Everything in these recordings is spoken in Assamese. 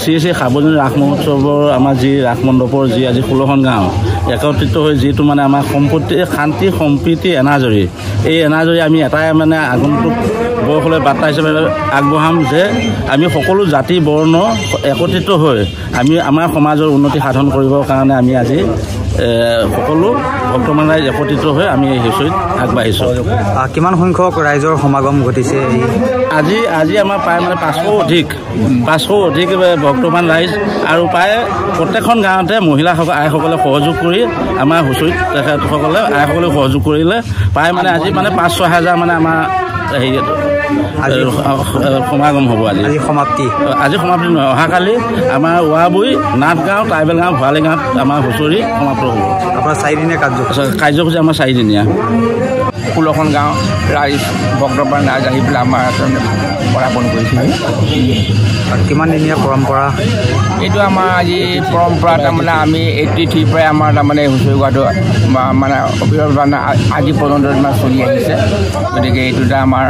শ্ৰী শ্ৰী সাৰ্বজনীন ৰাস মহোৎসৱৰ আমাৰ যি ৰাস মণ্ডপৰ যি আজি 16খন গাঁও একত্ৰিত হৈ যিটো মানে আমাৰ সম্পত্তি শান্তি সম্প্ৰীতি এনাজৰী এই এনাজৰী আমি এটাই মানে আগন্তুক বয়সলৈ বাৰ্তা হিচাপে আগবঢ়াম যে আমি সকলো জাতি বৰ্ণ একত্ৰিত হৈ আমি আমাৰ সমাজৰ উন্নতি সাধন কৰিবৰ কাৰণে আমি আজি সকলো ভক্তমান ৰাইজ একত্ৰিত হৈ আমি এই হুঁচৰিত আগবাঢ়িছোঁ। কিমান সংখ্যক ৰাইজৰ সমাগম ঘটিছে? আজি আমাৰ প্ৰায় মানে 500 অধিক ভক্তমান ৰাইজ আৰু প্ৰায় প্ৰত্যেকখন গাঁৱতে মহিলাসকল আইসকলে সহযোগ কৰি আমাৰ হুঁচৰিত তেখেতসকলে আইসকলে সহযোগ কৰিলে প্ৰায় মানে আজি মানে 5-6 হাজাৰ মানে আমাৰ হেৰি সমাগম হ'ব। আজি সমাপ্তি নহয়, অহাকালি আমাৰ ৱাবুই নাথগাঁও ট্ৰাইবেল গাঁও ভৰালী গাঁৱত আমাৰ হুঁচৰি সমাপ্ত হ'ব। আপোনাৰ 4 দিনীয়া কাৰ্যসূচী আমাৰ 4 দিনীয়া। 16খন গাঁও ৰাইজ ভক্তপ্ৰাণ ৰাইজ আহি পেলাই আমাৰ পদাৰ্পণ কৰিছিল। কিমান দিনীয়া পৰম্পৰা এইটো আমাৰ আজি পৰম্পৰা তাৰমানে আমি 83 পৰাই আমাৰ তাৰমানে হুঁচৰি গোৱাটো মানে অবিৰত আজি পৰ্যন্ত চলি আহিছে। গতিকে এইটো এটা আমাৰ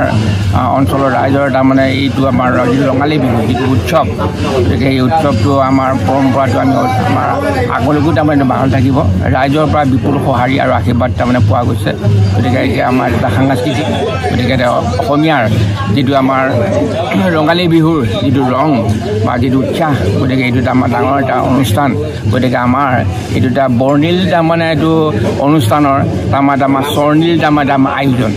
অঞ্চলৰ ৰাইজৰ তাৰমানে এইটো আমাৰ যিটো ৰঙালী বিহু যিটো উৎসৱ, গতিকে এই উৎসৱটো আমাৰ পৰম্পৰাটো আমি আমাৰ আগলৈকো তাৰমানে বাহাল থাকিব। ৰাইজৰ পৰা বিপুল সঁহাৰি আৰু আশীৰ্বাদ তাৰমানে পোৱা গৈছে। গতিকে এতিয়া আমাৰ এটা সাংস্কৃতিক গতিকে অসমীয়াৰ যিটো আমাৰ ৰঙালী বিহুৰ যিটো ৰং বা যিটো উৎসাহ, গতিকে এইটো আমাৰ ডাঙৰ এটা অনুষ্ঠান। গতিকে আমাৰ এইটো এটা বৰ্ণিল তাৰমানে এইটো অনুষ্ঠানৰ তাৰমানে আমাৰ স্বৰ্ণিল তাৰমানে আমাৰ আয়োজন।